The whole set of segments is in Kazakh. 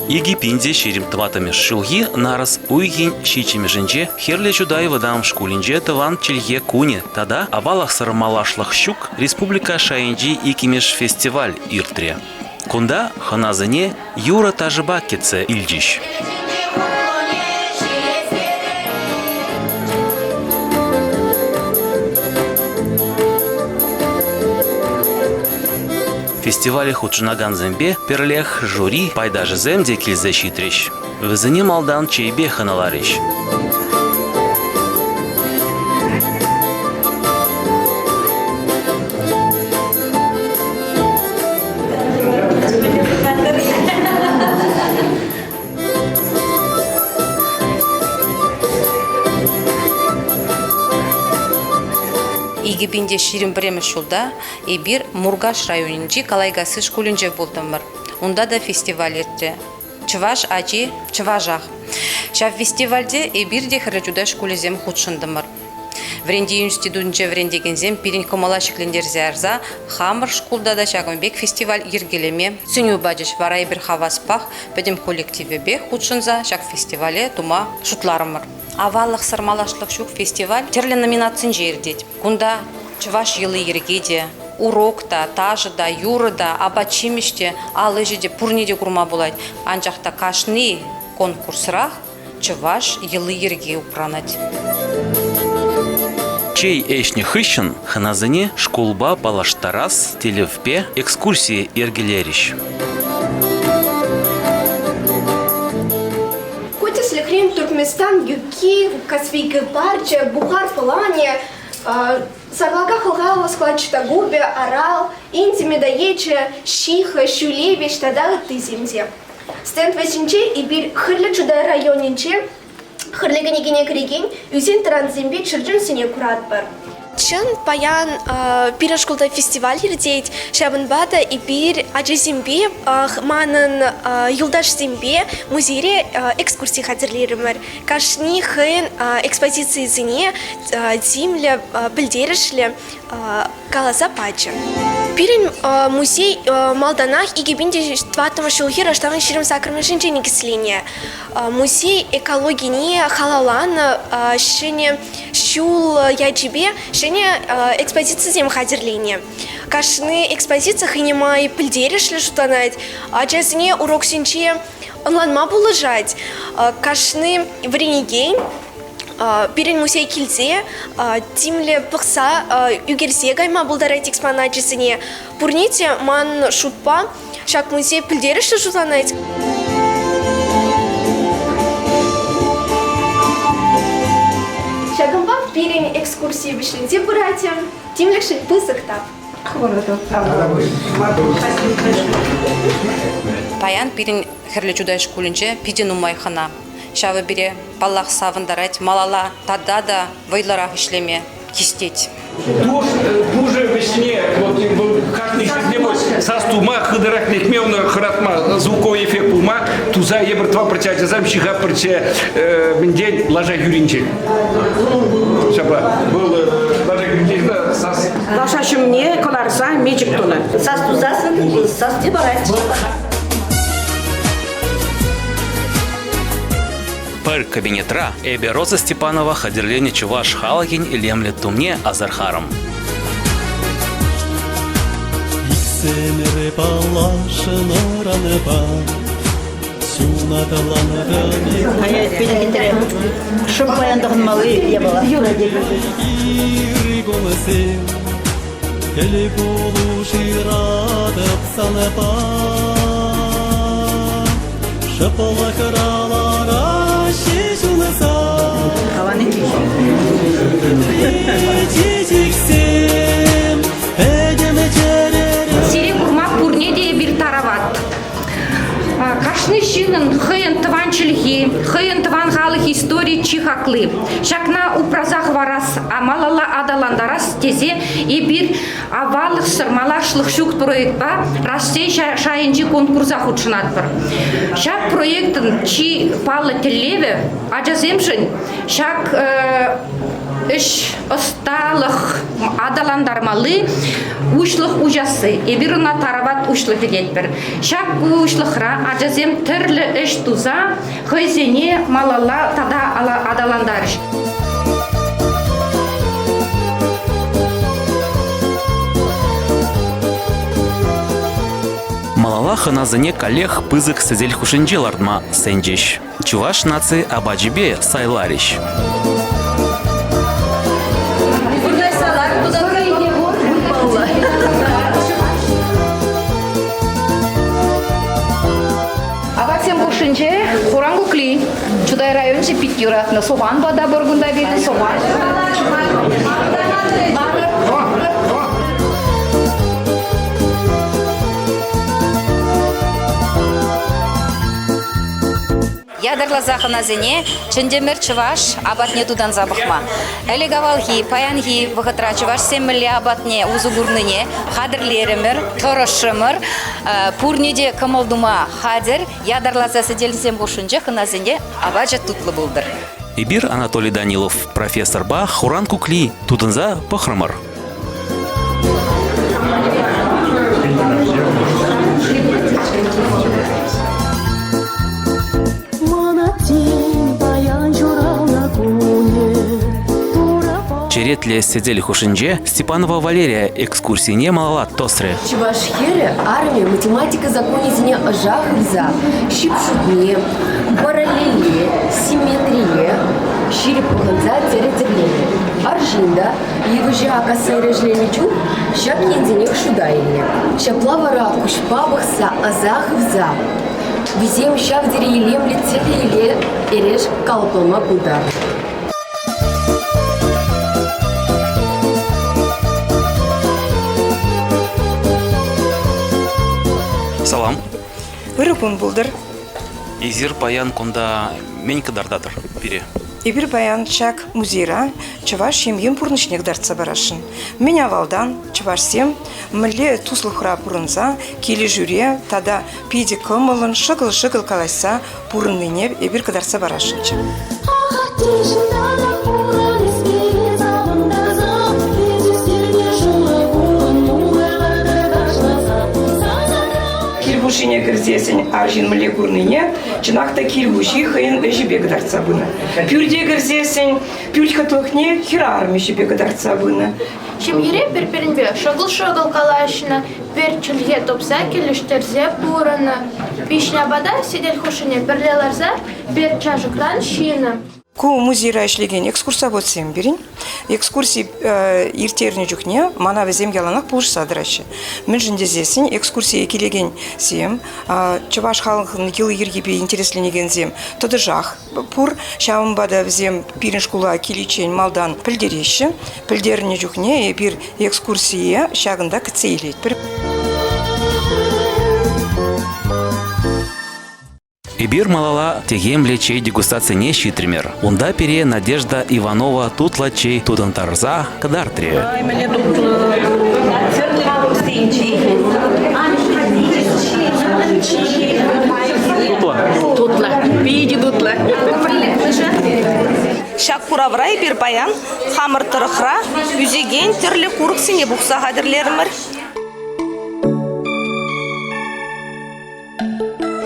Иги пинде шерим тватами шулги нараз уйгин щичими женже херле чудай выдам шкулинже тыван чельге куне. Тада авалах сармалашлах щук республика шайынжи икимеш фестиваль иртре. Кунда ханазыне юра тажыба кетсе илжиш. Фестивале худшынаган зембе перлех жюри пайдажы земде килзе щитрещ. Вызыне малдан чейбе ханаларищ. Игибинде ширим премеш шулда и бир Мургаш районинчи Калайгасы шкулинже болдымыр. Унда да фестиваль эртте. Чываш ачи чыважах. Шав фестивальде и бирде хырачуда шкулезем худшындымыр. Вренде институтынче врендегензем пирин комала шеклендерзе арза хамыр шкулда да шагымбек фестиваль ергелеме. Сыню баджиш варай бир хаваспах бедем коллективе бе худшынза шаг фестивале тума шутларымыр. Аваллах сармалашлык шук фестиваль терле номинацин жердеть. Кунда чываш йылы ергеде, урокта, тажыда, юрыда, абачимиште, алыжеде, пурнеде курма булайт. Анчахта кашни конкурсрах чываш йылы ерге упранать. Чей эшни хыщен ханазыне шкулба палаштарас телевпе экскурсии ергелерищ. Туркменстан, Юки, Каспийская парча, Бухар, Фалания, Сарлага, Халгала, Складчата, Губе, Арал, Инти, Медаече, Щиха, Щулевич, Тадага, Тызимзе. Стенд Весенче и Бир Хырля Чудай районинче, Хырля Ганегине Кригин, Юзин Транзимбе, Чырджин Сине Куратбар. Чын паян пирашкулда фестиваль ердейт, шабынбада и бир аджизимбе, манын юлдашзимбе музейре экскурсии хадерлерімір. Кашни хын экспозиции зіне зимлі білдерішлі каласа пачы. Пирин музей малданах и гибинде 20 шулхи раштағын ширим сакрымышын жені кісіліне. Музей экологии халалан шыне шул яджибе шыне экспозиция зем хадерлене. Кашны экспозиция хынемай пілдерішлі жұтанайд, а жазыне урок сенче онланма бұлыжать. Кашны вренегейн Пирин музей килзе, тимле пықса үгерзе гайма бұлдарайт экспонат жезіне. Пурните ман шутпа, шак музей пілдеріші жұтанайт. Шагымба пирин экскурсии вышленде бұратем, тимлекші пысықта. Паян пирин херле чудай шкулинче пиден умайхана. Шавы бире паллах савындарать, малала тадада вайларах ишлеме кистеть. Дуже весне, вот каждый из састума хыдырак нетмевна хратма звуковой эффект ума туза ебртва протяжа замщиха протя мендень лажа юринче. Шаба был лажа юринче сас. Лашашым мне коларса мечик туна. Сас тузасын, сас дебарать. Пэр кабинетра эбе Роза Степанова хадерлене чуваш халагин и лемле тумне азархарам. Hayat bilgileri şu bayandığın malı yapala. Сирек урмак пурнеде bir тарават. Кашны шынын хыйын тыван чилхи, хыйын тыван халық истории чихаклы. Шакна упразах варас, а малала адаландарас тезе и бир авалық сырмалашлық шук проектта Россия шайынжи конкурса худшынат бір. Шак проекттын чи палы телеве ажаземшін шак үш осталық адаландармалы ушлық ужасы. Эбирuna тарават ушлық едет бір. Шак ушлықра ажазем түрлі үш туза хойзене малала тада адаландарыш. Малала ханазыне коллег пызык сізел хушинджелардма сенджеш. Чуваш нации абаджибе сайлариш. Абатсем хушинже хурангукли. Чудай районче питюратна соған бада боргунда бені соған. Ядырла заханазене чендемер чуваш абатне тудан забахма. Элегавалхи, паянхи вахатра чуваш семмели абатне узугурныне хадырлеремер, торошымыр, пурнеде камалдума хадыр, ядырла засыделсем бушунже ханазене абаджа тутлы булдыр. Ибир Анатолий Данилов, профессор ба Хуран Кукли, тудынза пахрамыр. Черетле сидели хушинже Степанова Валерия экскурсийне малала тосры. Чувашхере армия математика законизне жахвза, щипшутне, параллеле, симметрие, щирипуханза церетерлене. Аржинда, его же акасережленичу, щак единик шудайне. Щаплавара кушпабахса азахвза. Визем щак дерелем лицелеле, эреш калпылма куда. Салам. Вырыпун булдыр. Изир паян кунда мен кадардадыр бире. Ибир баян чак музейра чаваш семьем пурнышнек дарца барашын. Меня валдан чаваш сем мле туслухра пурынса кили жюре тада пиди кымылын шыгыл калайса пурынныне ибир кадарца барашынчы. Кирбушине герзесен аржин мле курныне чынакта кирбуши хыйын эжибе кадарца бына. Пюрде герзесен пюльха тухне хирарми шибе кадарца бына. Шимире перперинбе шагыл калашина, перчильге топса келештерзе пурана. Пишня бада сидель хушине перлеларза, перчажыкран шина. Ку музейра ишлеген экскурсовод сем берин. Экскурсии иртерне жүкне мана везем яланак пулыш садыращы. Мен жіндезесін экскурсии келеген сем, чаваш халқын килы ергебе интересленеген зем, тоды жах. Пур шауымбада везем пирин шкула киличен малдан пілдереші, пілдеріне жүкне бір экскурсия шағында кіцейлет. Ибир малала тегемле чей дегустация не щитример. Унда пере Надежда Иванова тутла чей тудантарза кадартри. Тутла. Пиди тутла. Шакураврай бир баян хамыр тырыхра үзеген түрлі курыксыне букса хадырлермір.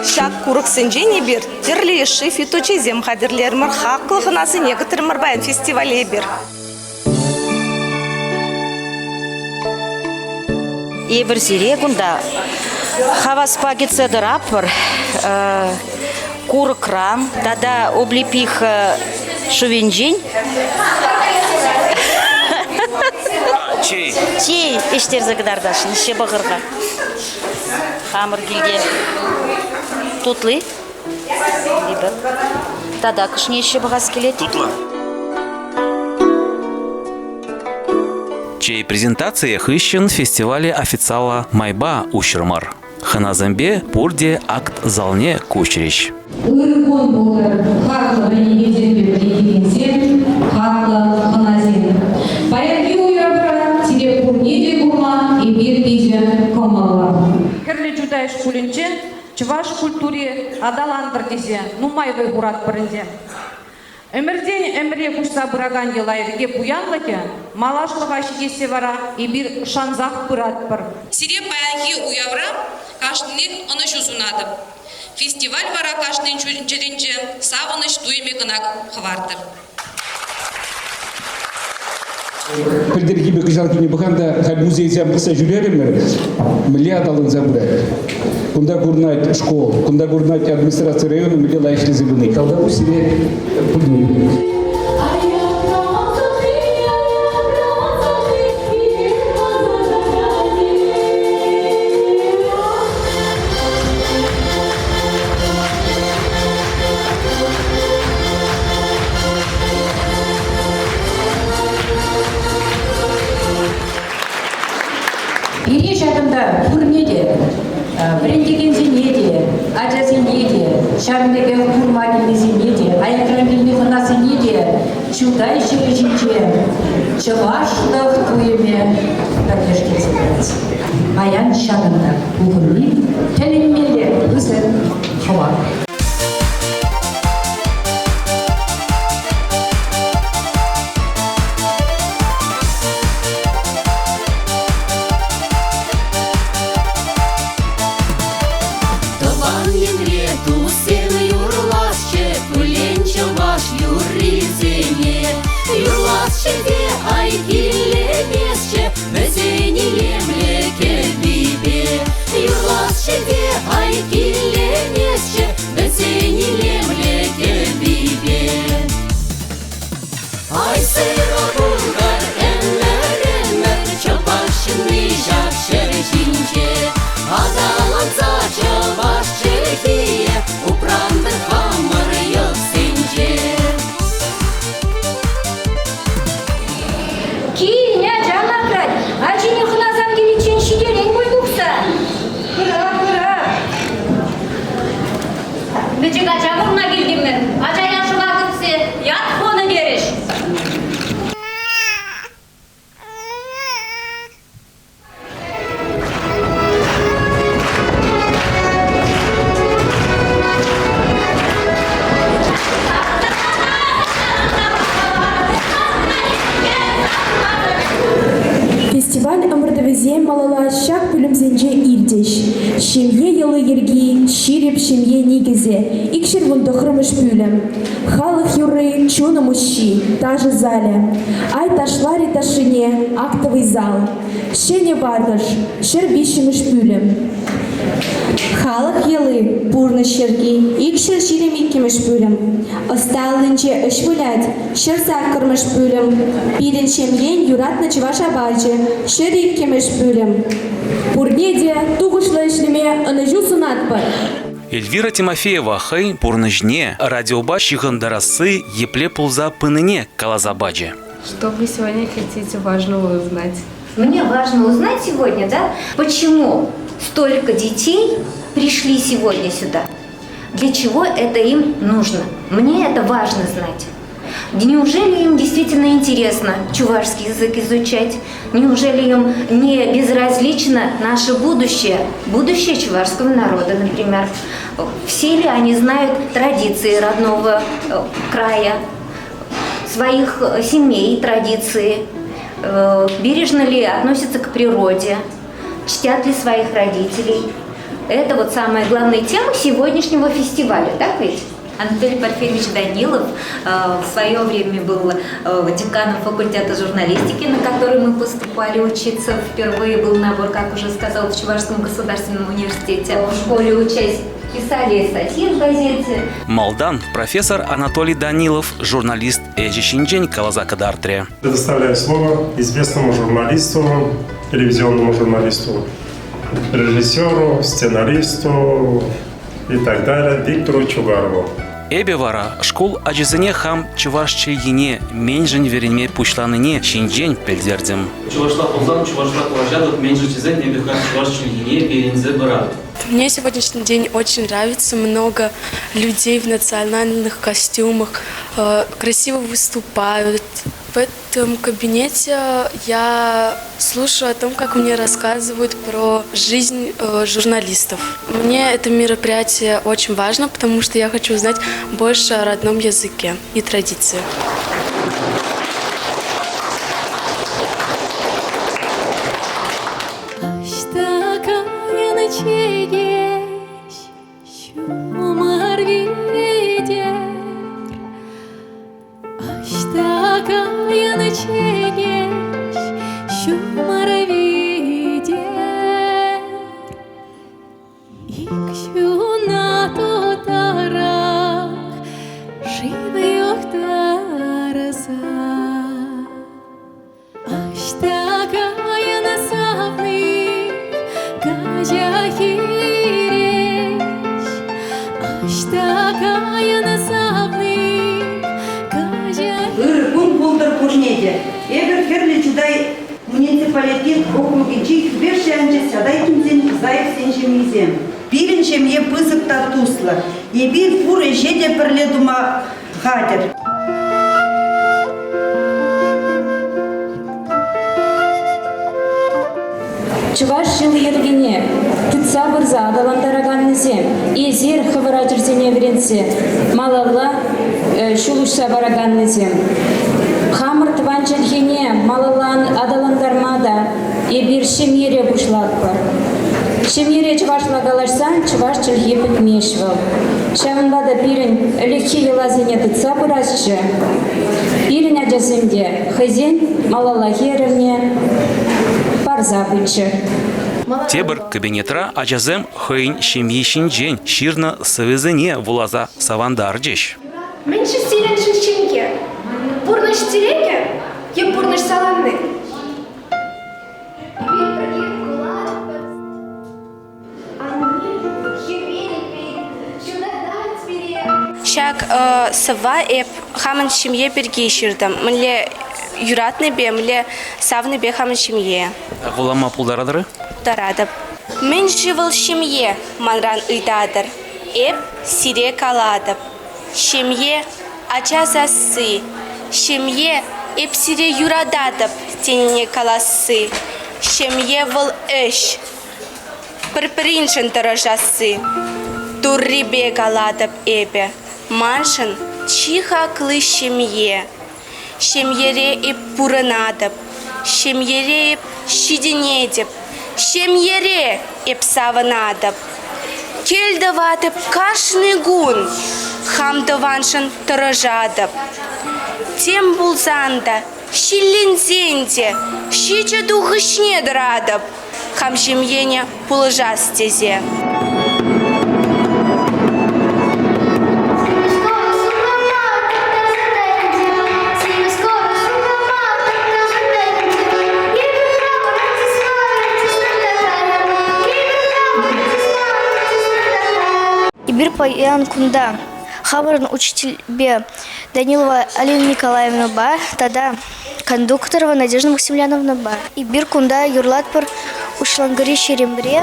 Шак курыксынжене бир түрлі шифи точезем хадырлермір хақлығынасы негітірмір баян фестивале бир. Ебір зирегунда хаваспаги цедырапыр, курыкрам, тада облепих шувенжень. Чей? Чей ештер загадардашын, еще бағырға. Хамыр келген. Тутлы. Тада кышне еще бағас келет. Тутла. Чей презентация хыщен фестивале официала Майба Ущермар. Ханазамбе пурде акт залне кучерищ. Урыкон болдыр, хақлы бәнеге дербе бір екенсе, хақлы ханазин. чудай шкулинче, чуваш культуре адаландыр десе, нумайвай гурат бірінде. Өмірден өмірге күшса бұраган елайырге буянлыке, малашлыға шекесе бара, и бір шанзақ бұрат бір. Сиреп баянги уявра, кашнылық оны жүзунады. Фестиваль бара кашнын жүрінже савыныш дуеме гынак хвартыр. Пілдерге бекі жалкене бұқанда музей зямқыса жүрерімір, миллиард алын забырай. Кунда гурнать школ, кунда гурнать администрация района, милле лайшли забыны. Когда у себе пульдует. Ири жадымда пурнеде, брендеген зенеде, ажа зенеде, шарындегі курмадины зенеде, аякрангеліне хына зенеде, чудай жирежинче, чывашлық туеме бірлешке зенец. Аян шадымда бұғырли, тәліммелі үзін хвар. Фестиваль ымырдывезе малала шак пүлімзенже ирдеш. Шемье елы ерги, ширеп шемье негізе, икшер вундохрымыш пүлім. Халық юры чуны мужчи, та же зале. Ай ташлари ташине, актовый зал. Шене вардыш, шербищемыш пүлім. Халық елы пурны шерги, икшер ширем иккемыш пүлім. Осталынче ыш вылять, шерсак кырмыш пүлім. Пирен шемьен юратны чываш абачы, шер иккемыш пүлім. Пурнеде туғышлы ішлеме ыныжу сунатпыр. Эльвира Тимофеева хай пурныжне радиоба шигандарасы епле пулза пыныне калазабаджи. Что вы сегодня хотите важного узнать? Мне важно узнать сегодня, да, почему столько детей пришли сегодня сюда. Для чего это им нужно? Мне это важно знать. Неужели им действительно интересно чувашский язык изучать? Неужели им не безразлично наше будущее? Будущее чувашского народа, например. Все ли они знают традиции родного края, своих семей, традиции? Бережно ли относятся к природе? Чтят ли своих родителей? Это вот самая главная тема сегодняшнего фестиваля, так ведь? Анатолий Порфирьевич Данилов в свое время был деканом факультета журналистики, на который мы поступали учиться. Впервые был набор, как уже сказал, в Чувашском государственном университете. В школе учась писали статьи в газете. Молдан, профессор Анатолий Данилов, журналист Эжишинджень Калазакадартре. Предоставляю слово известному журналисту, телевизионному журналисту, режиссеру, сценаристу и так далее, Виктору Чугарову. Эбевара школ ажизыне хам чувашчы ене меньжен веренме пучланыне шинжень пельдердем. Чувашла ползан, чувашла положадок, меньше чизен, не беха чувашчы ене перензе бара. Мне сегодняшний день очень нравится. Много людей в национальных костюмах красиво выступают, В этом кабинете я слушаю о том, как мне рассказывают про жизнь журналистов. Мне это мероприятие очень важно, потому что я хочу узнать больше о родном языке и традициях. Эбер херли чудай муниципалитет округи чих вершанче садай тунзен заев сенчемизем. Биринчем е пызык татусла. Ебир фуры жеде перледума хатер. Чуваш жыл ергене, тытса бұрза адаландараганнызем, езер хывыра жүрсене веренсе, малалла шулушса бараганнызем. Хамыр тыванчылхене малалан адаландармада, ебір шемере бушлак бар. Шемере чувашла галашсан, чуваш чылхе бітмешвал. Шавынбада пирін лекхе елазыне тытса бұрасшы. Пирін әжесімде хызен малалла херівне, Тебір кабинетра ажазем хыйн шемейшін жен ширна сывызыне вулаза савандар жеш. Мен шестелен шіншенге, бұрныш тереке, еп бұрныш саламны. Шак сава еп хамын шимье берге ширдым. Мле юратны бе, мле савны бе хамын шимье. Вулама пулдарадыры? Дарадып. Мен живыл шимье, манран ыйдадыр. Эп сире каладып. Шимье ачазасы. Шимье эп сире юрададып, теніне каласы. Шимье выл эш. Пірпіріншін тұрыжасы. Турри бе каладып эбе. Маншын чиха клы шимье. Шемьере и пуранадып, шемьере и щиденедіп, шемьере и псаванадып. Келдаватып кашны гун, хамдаваншын тұрыжадып. Тем булзанда, шиллензенде, щича духышне дырадып, хам шемьене пулыжас тезе. Бир паян кунда хабарын учитель Данилова Алина Николаевна бар, тада кондукторова Надежда Максимляновна бар. И бир кунда юрлат пар ушлангари шерембре.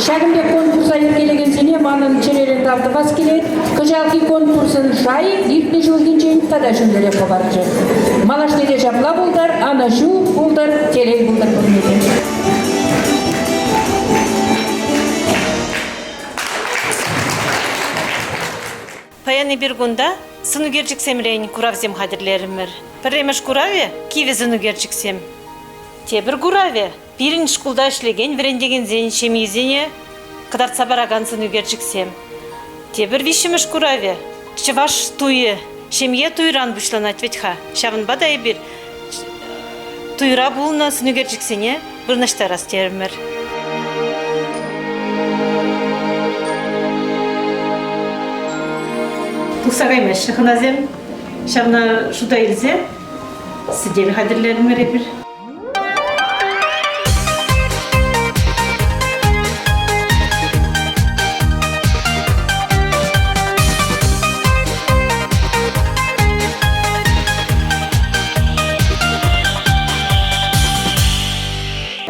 Шагымбе конкурса еркелеген сене манын черелен тартывас келет. Кыжалки конкурсын шайы иртне жылгенчен тада жүндере побарчы. Малаштеде жапла булдар, ана шу булдар, телек булдар көрмеде. Паяны бир гунда сынугерчиксем рейн куравзем хадирлеример. Піремеш кураве киве сынугерчиксем. Тебір кураве бирин шкулда ишлеген верендеген зен шемизене кадарца бараган сынугерчиксем. Тебір вишемеш кураве чываш туе шемье туйран бушланать ветха. Шавын бадай бир туйра булна сынугерчиксене бұрнаштарас теример. Тусагаймеш ханазем шавна шуда илзе сидеми хадирлеример бир.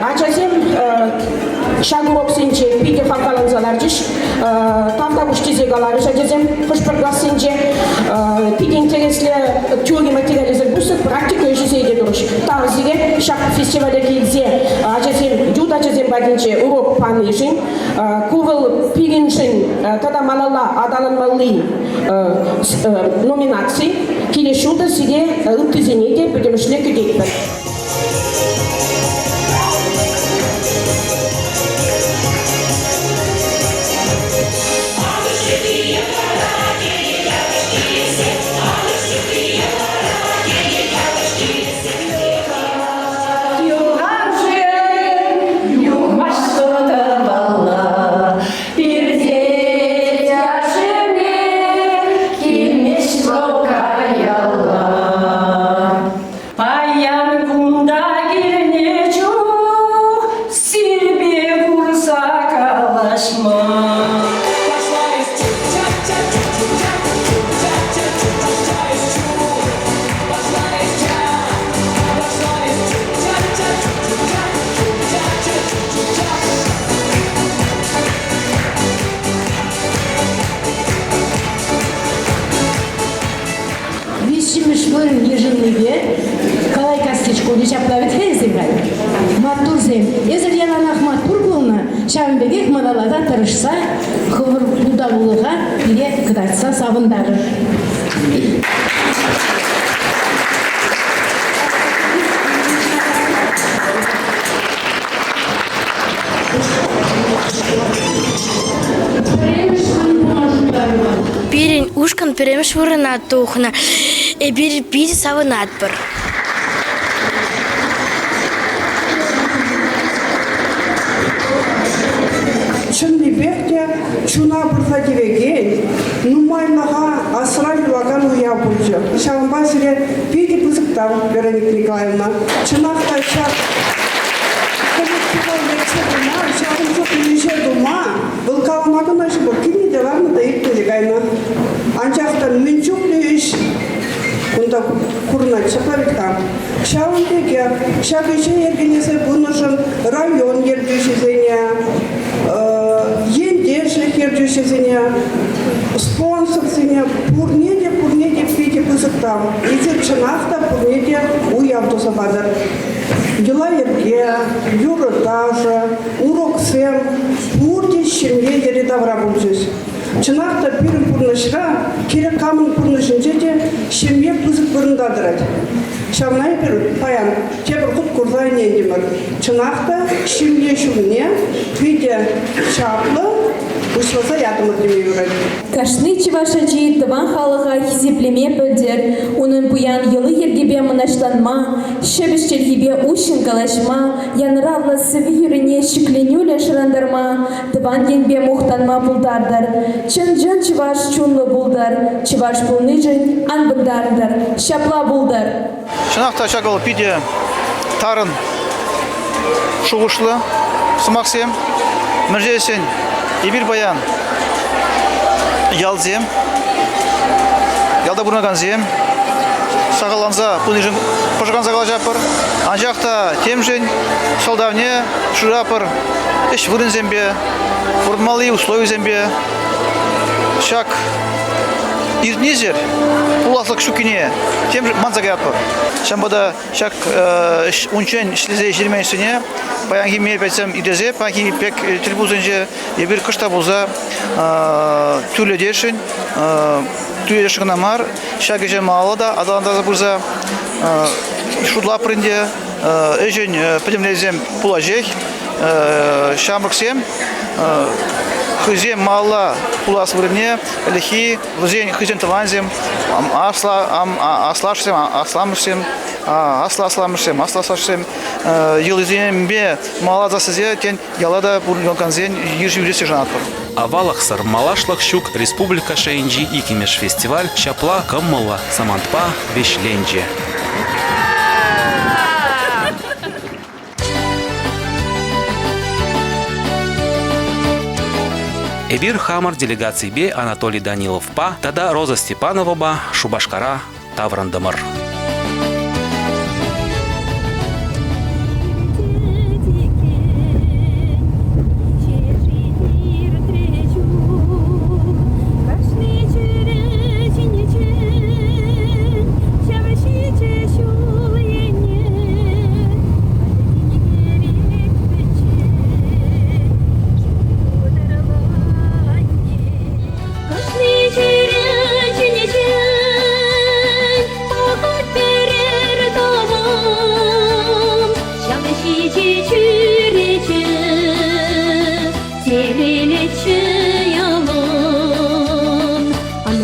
Ачасем шагурок сенче пике факаланзалар жиш Тавда уж кезек алары жадезем, хошпаргасынже, пиден тересле теория материализм бусык, практика ежезейде дұрыш. Тағызыге шақ фестиваля келзе, ажезем, юда жезем бәдінше урок паны жын, кувыл пирин жын, тада малала адаланмалы номинации, келешуды сиде үптізенеде бөдемішле күдекпір. Шамбегек мадалада тырышса, хывыр будалулыға бире кыдатса сабындары. Бирин ушкан перемеш вырына тухна, бир биди савынат бір. Чынбекте чуна бурфативеге нумайлага асрали лаган уя булжы. Шамбасире пиди пызыктан Вероника Николаевна. Чынакта чак коллективал лекцияна, чакын жоқ үйше дума. Бұл калмагына жібі кімі де варны да еттелі гайна. Анчақтан мүнчук лүйіш. Кунда курна чаклавиктан. Шаундеге шагыше ергенесе бұнышын район ергешезене. Ендешlik ержешезене, спонсорсене, пурнеде пите пызыктам. Изет чынақта пурнеде уявдоса бадыр. Дела ерге, юрытажы, уроксем, пурде шемге ередавра бұлжыз. Чынақта бірін пурнышыра, керек камын пурнышынже де шемге пызык бұрындадырады. Шамнай бір паян, тебір құт құрзайын ендемір. Чынақта шемге шумне, пиде шаплы, ұшылса ятымыр демей өреді. Кашны чывашачи тыван халыға хизеплеме пөлдер, оның бұян елы ергебе мұнашланма, шебішчелгебе ушын калашма, янравлы сывы юріне шүкленюлі шырандарма, тыван енбе мұқтанма бұлдардар. Чын-жын чываш чунлы бұлдар, чываш бұлны жын анбындардар, шапла бұлдар. Шынақта шағыл пиде тарын шуғышлы, сымақсем, мүржесен, ебір баян, ялзем, ялда бұрнаган зем, сағаланза, пұнышын пұшыған сағала жапыр, анжақта темжен, солдавне, шырапыр, іш вырын зембе, бұрдмалы условий зембе, шак ирнезер, уласлық шукине, тем же манзагатпыр. Шамбада шак унчен шлезе жирменшіне, баянги мер пәтсем идезе, паки пек трибузынже, ебір кышта болза түрлі дершін, түрлі шығынамар, шак еже мағалада, адаландаза болза шудла прынде, өжен пәдемлезем пулажек, шамрықсем, хызем мала пулас вырне, лихи, лызен хызен таланзем, аслашсем, асламышсем, аслашсем, елызен бе мала засызе, тен ялада бурганзен ежи юресе жанатпыр. Авалахсар малашлах щук республика Шайынжи икимеш фестиваль чапла каммала самантпа вешленже. Эбир хамар делегации бе Анатолий Данилов па, тада Роза Степанова ба Шубашкара Таврандамыр.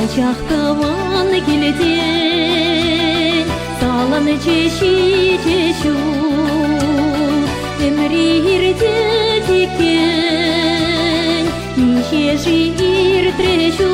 Ачақтыван келден, салын чеші-чешу, өмірерде текен, неше жир трешу.